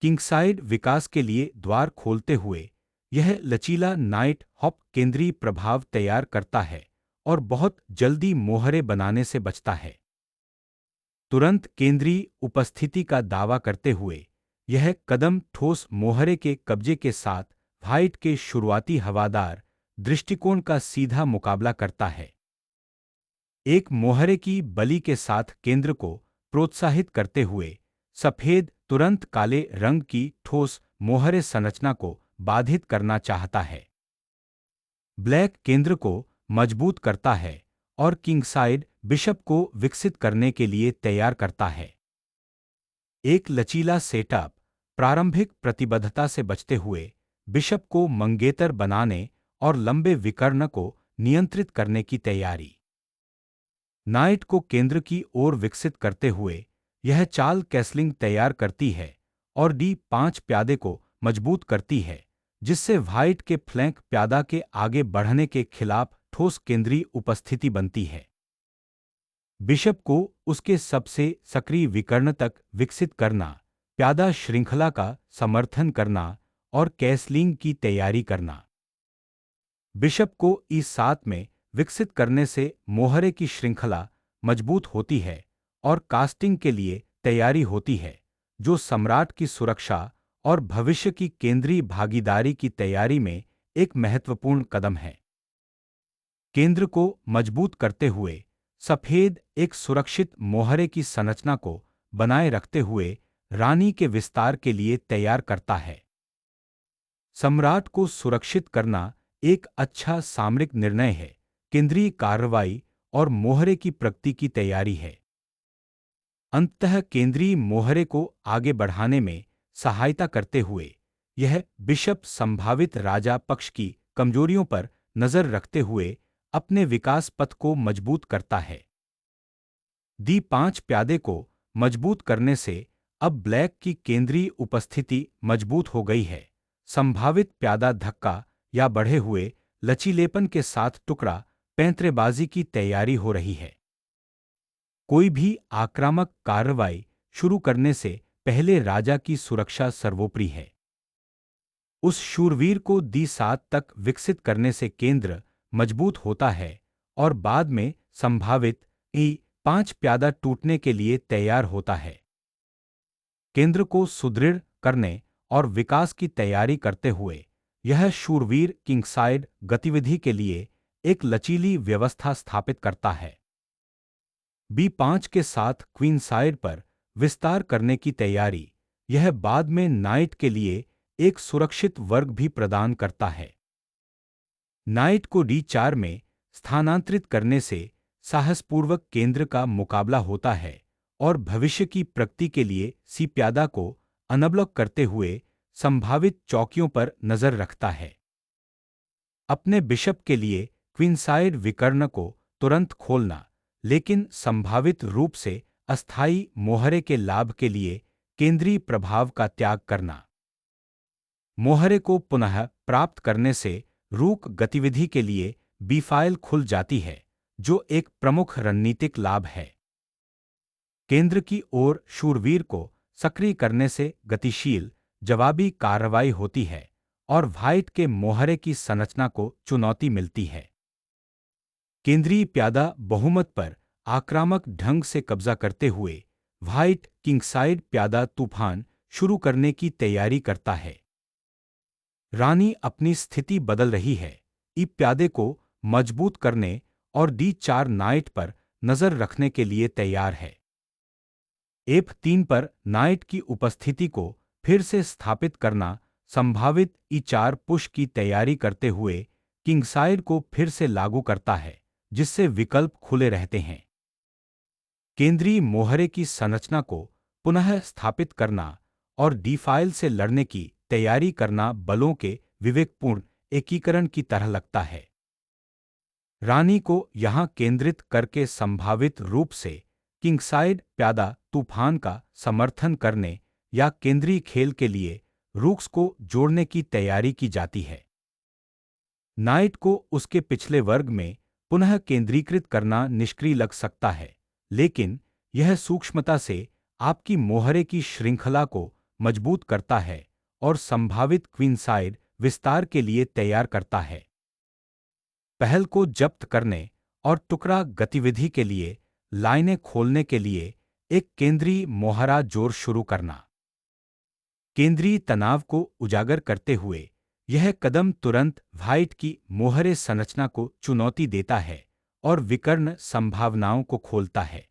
किंगसाइड विकास के लिए द्वार खोलते हुए यह लचीला नाइट हॉप केंद्रीय प्रभाव तैयार करता है और बहुत जल्दी मोहरे बनाने से बचता है। तुरंत केंद्रीय उपस्थिति का दावा करते हुए यह कदम ठोस मोहरे के कब्जे के साथ व्हाइट के शुरुआती हवादार दृष्टिकोण का सीधा मुकाबला करता है। एक मोहरे की बलि के साथ केंद्र को प्रोत्साहित करते हुए सफेद तुरंत काले रंग की ठोस मोहरे संरचना को बाधित करना चाहता है। ब्लैक केंद्र को मजबूत करता है और किंगसाइड बिशप को विकसित करने के लिए तैयार करता है। एक लचीला सेटअप प्रारंभिक प्रतिबद्धता से बचते हुए बिशप को मंगेतर बनाने और लंबे विकर्ण को नियंत्रित करने की तैयारी। नाइट को केंद्र की ओर विकसित करते हुए यह चाल कैसलिंग तैयार करती है और D5 प्यादे को मजबूत करती है, जिससे व्हाइट के फ्लैंक प्यादा के आगे बढ़ने के खिलाफ ठोस केंद्रीय उपस्थिति बनती है। बिशप को उसके सबसे सक्रिय विकर्ण तक विकसित करना, प्यादा श्रृंखला का समर्थन करना और कैसलिंग की तैयारी करना। बिशप को E7 में विकसित करने से मोहरे की श्रृंखला मजबूत होती है और कास्टिंग के लिए तैयारी होती है, जो सम्राट की सुरक्षा और भविष्य की केंद्रीय भागीदारी की तैयारी में एक महत्वपूर्ण कदम है। केंद्र को मजबूत करते हुए सफेद एक सुरक्षित मोहरे की संरचना को बनाए रखते हुए रानी के विस्तार के लिए तैयार करता है। सम्राट को सुरक्षित करना एक अच्छा सामरिक निर्णय है, केंद्रीय कार्रवाई और मोहरे की प्रगति की तैयारी है। अंततः केंद्रीय मोहरे को आगे बढ़ाने में सहायता करते हुए यह बिशप संभावित राजा पक्ष की कमजोरियों पर नजर रखते हुए अपने विकास पथ को मजबूत करता है। D5 प्यादे को मजबूत करने से अब ब्लैक की केंद्रीय उपस्थिति मजबूत हो गई है। संभावित प्यादा धक्का या बढ़े हुए लचीलेपन के साथ टुकड़ा पैंतरेबाजी की तैयारी हो रही है। कोई भी आक्रामक कार्रवाई शुरू करने से पहले राजा की सुरक्षा सर्वोपरि है। उस शूरवीर को D7 तक विकसित करने से केंद्र मजबूत होता है और बाद में संभावित E5 प्यादा टूटने के लिए तैयार होता है। केंद्र को सुदृढ़ करने और विकास की तैयारी करते हुए यह शूरवीर किंगसाइड गतिविधि के लिए एक लचीली व्यवस्था स्थापित करता है। B5 के साथ क्वीनसाइड पर विस्तार करने की तैयारी यह बाद में नाइट के लिए एक सुरक्षित वर्ग भी प्रदान करता है। नाइट को D4 में स्थानांतरित करने से साहसपूर्वक केंद्र का मुकाबला होता है और भविष्य की प्रगति के लिए C प्यादा को अनब्लॉक करते हुए संभावित चौकियों पर नजर रखता है। अपने बिशप के लिए क्वीनसाइड विकर्ण को तुरंत खोलना, लेकिन संभावित रूप से अस्थायी मोहरे के लाभ के लिए केंद्रीय प्रभाव का त्याग करना। मोहरे को पुनः प्राप्त करने से रूक गतिविधि के लिए B फाइल खुल जाती है, जो एक प्रमुख रणनीतिक लाभ है। केंद्र की ओर शूरवीर को सक्रिय करने से गतिशील जवाबी कार्रवाई होती है और व्हाइट के मोहरे की संरचना को चुनौती मिलती है। केंद्रीय प्यादा बहुमत पर आक्रामक ढंग से कब्जा करते हुए व्हाइट किंगसाइड प्यादा तूफान शुरू करने की तैयारी करता है। रानी अपनी स्थिति बदल रही है, ई प्यादे को मजबूत करने और D4 नाइट पर नजर रखने के लिए तैयार है। F3 पर नाइट की उपस्थिति को फिर से स्थापित करना संभावित E4 पुश की तैयारी करते हुए किंगसाइड को फिर से लागू करता है, जिससे विकल्प खुले रहते हैं। केंद्रीय मोहरे की संरचना को पुनः स्थापित करना और D फाइल से लड़ने की तैयारी करना बलों के विवेकपूर्ण एकीकरण की तरह लगता है। रानी को यहां केंद्रित करके संभावित रूप से किंगसाइड प्यादा तूफान का समर्थन करने या केंद्रीय खेल के लिए रूक्स को जोड़ने की तैयारी की जाती है। नाइट को उसके पिछले वर्ग में पुनः केंद्रीकृत करना निष्क्रिय लग सकता है, लेकिन यह सूक्ष्मता से आपकी मोहरे की श्रृंखला को मजबूत करता है और संभावित क्वीनसाइड विस्तार के लिए तैयार करता है। पहल को जब्त करने और टुकड़ा गतिविधि के लिए लाइनें खोलने के लिए एक केंद्रीय मोहरा जोड़ शुरू करना। केंद्रीय तनाव को उजागर करते हुए यह कदम तुरंत व्हाइट की मोहरे संरचना को चुनौती देता है और विकर्ण संभावनाओं को खोलता है।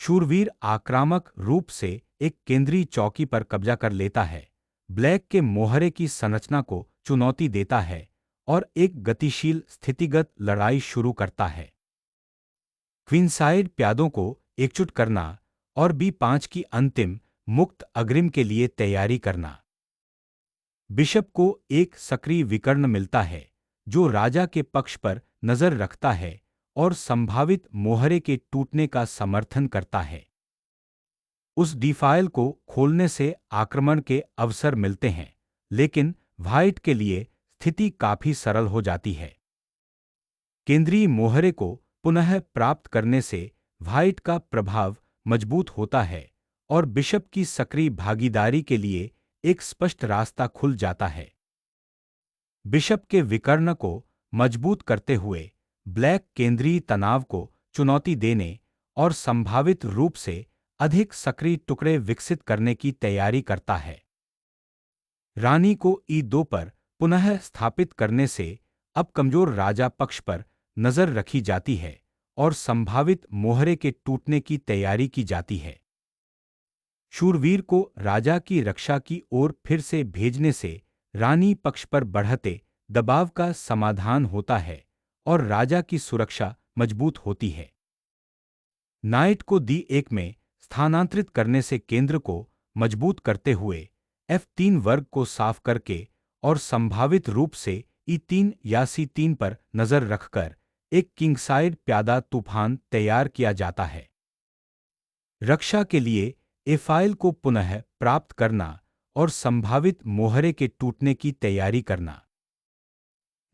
शूरवीर आक्रामक रूप से एक केंद्रीय चौकी पर कब्जा कर लेता है, ब्लैक के मोहरे की संरचना को चुनौती देता है और एक गतिशील स्थितिगत लड़ाई शुरू करता है। क्वीनसाइड प्यादों को एकजुट करना और B5 की अंतिम मुक्त अग्रिम के लिए तैयारी करना। बिशप को एक सक्रिय विकर्ण मिलता है जो राजा के पक्ष पर नजर रखता है और संभावित मोहरे के टूटने का समर्थन करता है। उस डिफाइल को खोलने से आक्रमण के अवसर मिलते हैं, लेकिन व्हाइट के लिए स्थिति काफी सरल हो जाती है। केंद्रीय मोहरे को पुनः प्राप्त करने से व्हाइट का प्रभाव मजबूत होता है और बिशप की सक्रिय भागीदारी के लिए एक स्पष्ट रास्ता खुल जाता है। बिशप के विकर्ण को मजबूत करते हुए ब्लैक केंद्रीय तनाव को चुनौती देने और संभावित रूप से अधिक सक्रिय टुकड़े विकसित करने की तैयारी करता है। रानी को E2 पर पुनः स्थापित करने से अब कमजोर राजा पक्ष पर नजर रखी जाती है और संभावित मोहरे के टूटने की तैयारी की जाती है। शूरवीर को राजा की रक्षा की ओर फिर से भेजने से रानी पक्ष पर बढ़ते दबाव का समाधान होता है और राजा की सुरक्षा मजबूत होती है। नाइट को D1 में स्थानांतरित करने से केंद्र को मजबूत करते हुए F3 वर्ग को साफ करके और संभावित रूप से E3 या C3 पर नजर रखकर एक किंगसाइड प्यादा तूफान तैयार किया जाता है। रक्षा के लिए एफाइल को पुनः प्राप्त करना और संभावित मोहरे के टूटने की तैयारी करना।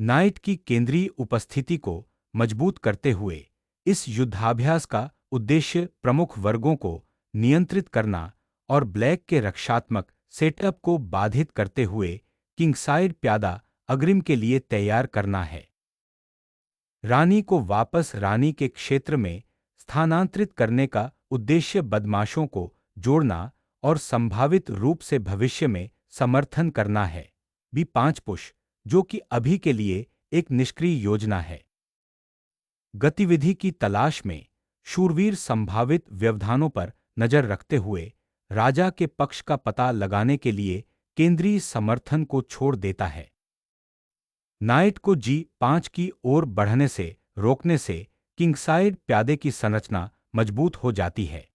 नाइट की केंद्रीय उपस्थिति को मजबूत करते हुए इस युद्धाभ्यास का उद्देश्य प्रमुख वर्गों को नियंत्रित करना और ब्लैक के रक्षात्मक सेटअप को बाधित करते हुए किंगसाइड प्यादा अग्रिम के लिए तैयार करना है। रानी को वापस रानी के क्षेत्र में स्थानांतरित करने का उद्देश्य बदमाशों को जोड़ना और संभावित रूप से भविष्य में समर्थन करना है। B5 पुश, जो कि अभी के लिए एक निष्क्रिय योजना है। गतिविधि की तलाश में शूरवीर संभावित व्यवधानों पर नजर रखते हुए राजा के पक्ष का पता लगाने के लिए केंद्रीय समर्थन को छोड़ देता है। नाइट को G5 की ओर बढ़ने से रोकने से किंगसाइड प्यादे की संरचना मजबूत हो जाती है।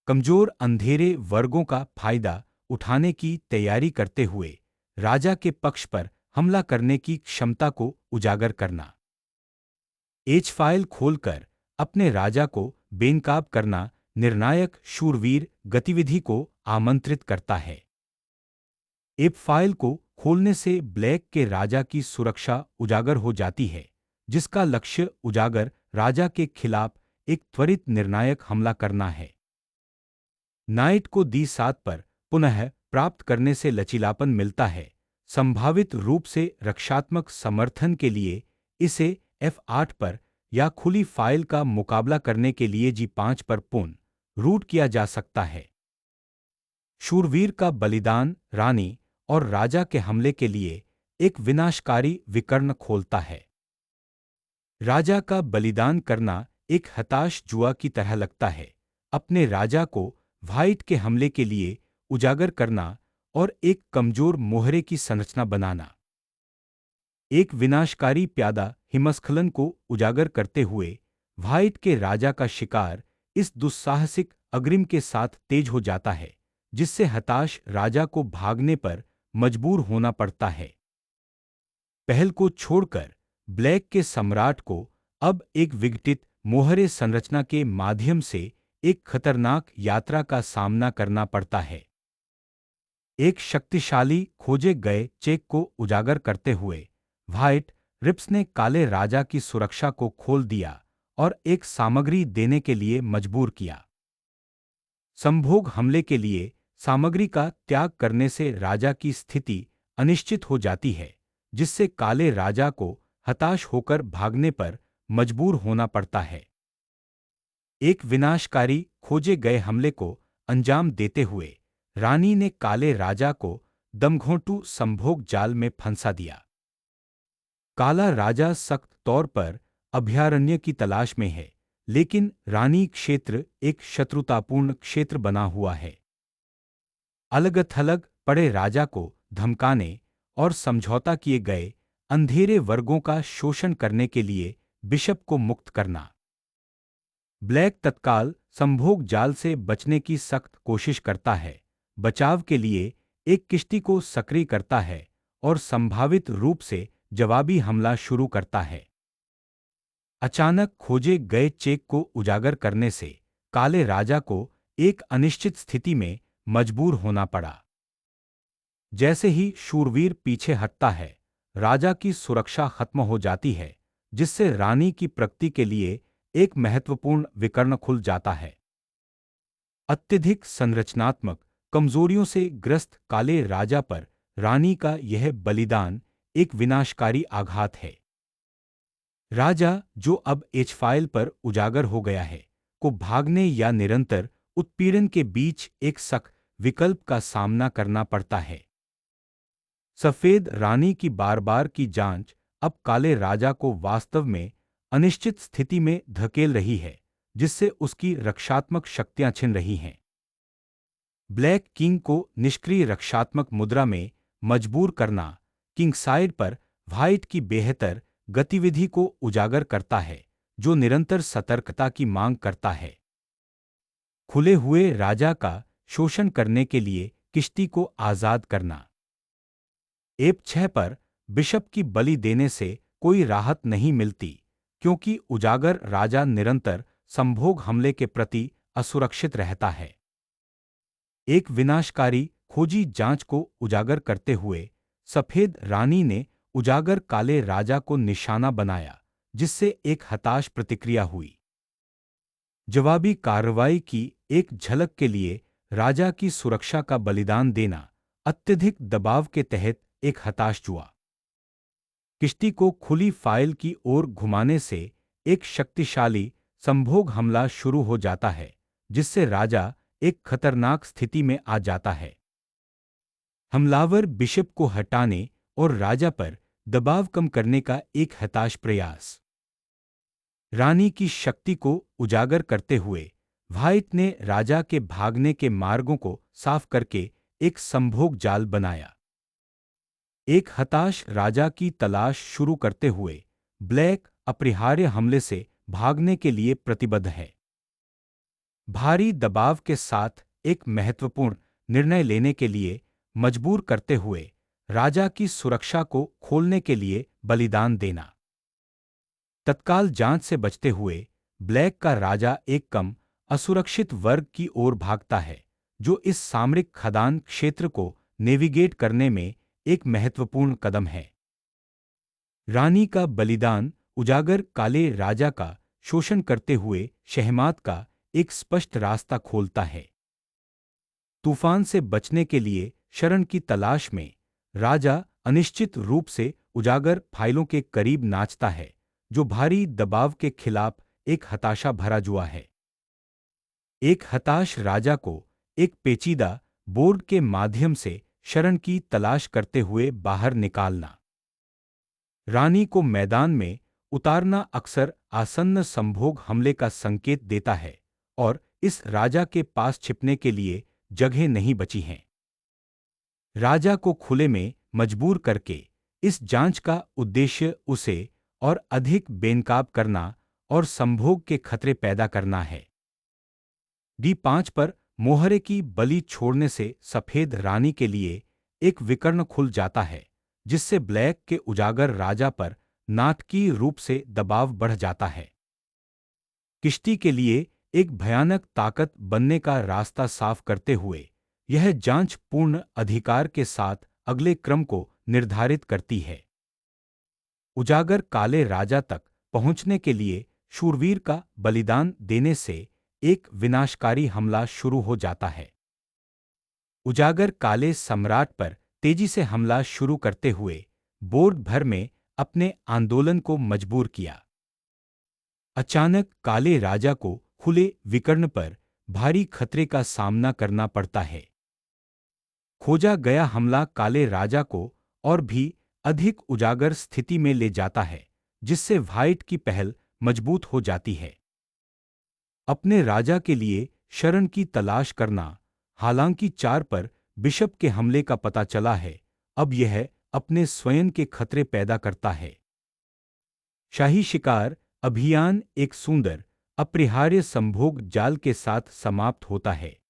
कमजोर अंधेरे वर्गों का फायदा उठाने की तैयारी करते हुए राजा के पक्ष पर हमला करने की क्षमता को उजागर करना। H फाइल खोलकर अपने राजा को बेनकाब करना निर्णायक शूरवीर गतिविधि को आमंत्रित करता है। F फाइल को खोलने से ब्लैक के राजा की सुरक्षा उजागर हो जाती है, जिसका लक्ष्य उजागर राजा के खिलाफ एक त्वरित निर्णायक हमला करना है। नाइट को D7 पर पुनः प्राप्त करने से लचीलापन मिलता है। संभावित रूप से रक्षात्मक समर्थन के लिए इसे F8 पर या खुली फाइल का मुकाबला करने के लिए G5 पर पुन रूट किया जा सकता है। शूरवीर का बलिदान रानी और राजा के हमले के लिए एक विनाशकारी विकर्ण खोलता है। राजा का बलिदान करना एक हताश जुआ की तरह लगता है। अपने राजा को व्हाइट के हमले के लिए उजागर करना और एक कमजोर मोहरे की संरचना बनाना। एक विनाशकारी प्यादा हिमस्खलन को उजागर करते हुए व्हाइट के राजा का शिकार इस दुस्साहसिक अग्रिम के साथ तेज हो जाता है, जिससे हताश राजा को भागने पर मजबूर होना पड़ता है। पहल को छोड़कर ब्लैक के सम्राट को अब एक विघटित मोहरे संरचना के माध्यम से एक खतरनाक यात्रा का सामना करना पड़ता है। एक शक्तिशाली खोजे गए चेक को उजागर करते हुए व्हाइट रिप्स ने काले राजा की सुरक्षा को खोल दिया और एक सामग्री देने के लिए मजबूर किया। संभोग हमले के लिए सामग्री का त्याग करने से राजा की स्थिति अनिश्चित हो जाती है, जिससे काले राजा को हताश होकर भागने पर मजबूर होना पड़ता है। एक विनाशकारी खोजे गए हमले को अंजाम देते हुए रानी ने काले राजा को दमघोंटू संभोग जाल में फंसा दिया। काला राजा सख्त तौर पर अभयारण्य की तलाश में है, लेकिन रानी क्षेत्र एक शत्रुतापूर्ण क्षेत्र बना हुआ है। अलग-थलग पड़े राजा को धमकाने और समझौता किए गए अंधेरे वर्गों का शोषण करने के लिए बिशप को मुक्त करना। ब्लैक तत्काल संभोग जाल से बचने की सख्त कोशिश करता है, बचाव के लिए एक किश्ती को सक्रिय करता है और संभावित रूप से जवाबी हमला शुरू करता है। अचानक खोजे गए चेक को उजागर करने से काले राजा को एक अनिश्चित स्थिति में मजबूर होना पड़ा। जैसे ही शूरवीर पीछे हटता है, राजा की सुरक्षा खत्म हो जाती है, जिससे रानी की प्रगति के लिए एक महत्वपूर्ण विकर्ण खुल जाता है। अत्यधिक संरचनात्मक कमजोरियों से ग्रस्त काले राजा पर रानी का यह बलिदान एक विनाशकारी आघात है। राजा, जो अब एच-फाइल पर उजागर हो गया है, को भागने या निरंतर उत्पीड़न के बीच एक सख्त विकल्प का सामना करना पड़ता है। सफेद रानी की बार-बार की जांच अब काले राजा को वास्तव में अनिश्चित स्थिति में धकेल रही है, जिससे उसकी रक्षात्मक शक्तियां छिन रही हैं। ब्लैक किंग को निष्क्रिय रक्षात्मक मुद्रा में मजबूर करना किंग साइड पर व्हाइट की बेहतर गतिविधि को उजागर करता है, जो निरंतर सतर्कता की मांग करता है। खुले हुए राजा का शोषण करने के लिए किश्ती को आजाद करना। एप 6 पर बिशप की बलि देने से कोई राहत नहीं मिलती, क्योंकि उजागर राजा निरंतर संभोग हमले के प्रति असुरक्षित रहता है। एक विनाशकारी खोजी जांच को उजागर करते हुए सफेद रानी ने उजागर काले राजा को निशाना बनाया, जिससे एक हताश प्रतिक्रिया हुई। जवाबी कार्रवाई की एक झलक के लिए राजा की सुरक्षा का बलिदान देना अत्यधिक दबाव के तहत एक हताश जुआ। किश्ती को खुली फाइल की ओर घुमाने से एक शक्तिशाली संभोग हमला शुरू हो जाता है, जिससे राजा एक खतरनाक स्थिति में आ जाता है। हमलावर बिशप को हटाने और राजा पर दबाव कम करने का एक हताश प्रयास। रानी की शक्ति को उजागर करते हुए व्हाइट ने राजा के भागने के मार्गों को साफ करके एक संभोग जाल बनाया। एक हताश राजा की तलाश शुरू करते हुए ब्लैक अपरिहार्य हमले से भागने के लिए प्रतिबद्ध है। भारी दबाव के साथ एक महत्वपूर्ण निर्णय लेने के लिए मजबूर करते हुए राजा की सुरक्षा को खोलने के लिए बलिदान देना। तत्काल जांच से बचते हुए ब्लैक का राजा एक कम असुरक्षित वर्ग की ओर भागता है, जो इस सामरिक खदान क्षेत्र को नेविगेट करने में एक महत्वपूर्ण कदम है। रानी का बलिदान उजागर काले राजा का शोषण करते हुए शहमाद का एक स्पष्ट रास्ता खोलता है। तूफान से बचने के लिए शरण की तलाश में राजा अनिश्चित रूप से उजागर फाइलों के करीब नाचता है, जो भारी दबाव के खिलाफ एक हताशा भरा जुआ है। एक हताश राजा को एक पेचीदा बोर्ड के माध्यम से शरण की तलाश करते हुए बाहर निकालना। रानी को मैदान में उतारना अक्सर आसन्न संभोग हमले का संकेत देता है, और इस राजा के पास छिपने के लिए जगह नहीं बची है। राजा को खुले में मजबूर करके इस जांच का उद्देश्य उसे और अधिक बेनकाब करना और संभोग के खतरे पैदा करना है। D5 पर मोहरे की बलि छोड़ने से सफेद रानी के लिए एक विकर्ण खुल जाता है, जिससे ब्लैक के उजागर राजा पर नाटकीय रूप से दबाव बढ़ जाता है। किश्ती के लिए एक भयानक ताकत बनने का रास्ता साफ करते हुए यह जांच पूर्ण अधिकार के साथ अगले क्रम को निर्धारित करती है। उजागर काले राजा तक पहुंचने के लिए शूरवीर का बलिदान देने से एक विनाशकारी हमला शुरू हो जाता है। उजागर काले सम्राट पर तेजी से हमला शुरू करते हुए बोर्ड भर में अपने आंदोलन को मजबूर किया। अचानक काले राजा को खुले विकर्ण पर भारी खतरे का सामना करना पड़ता है। खोजा गया हमला काले राजा को और भी अधिक उजागर स्थिति में ले जाता है, जिससे व्हाइट की पहल मजबूत हो जाती है। अपने राजा के लिए शरण की तलाश करना। हालांकि 4 पर बिशप के हमले का पता चला है, अब यह अपने स्वयं के खतरे पैदा करता है। शाही शिकार अभियान एक सुंदर, अपरिहार्य संभोग जाल के साथ समाप्त होता है।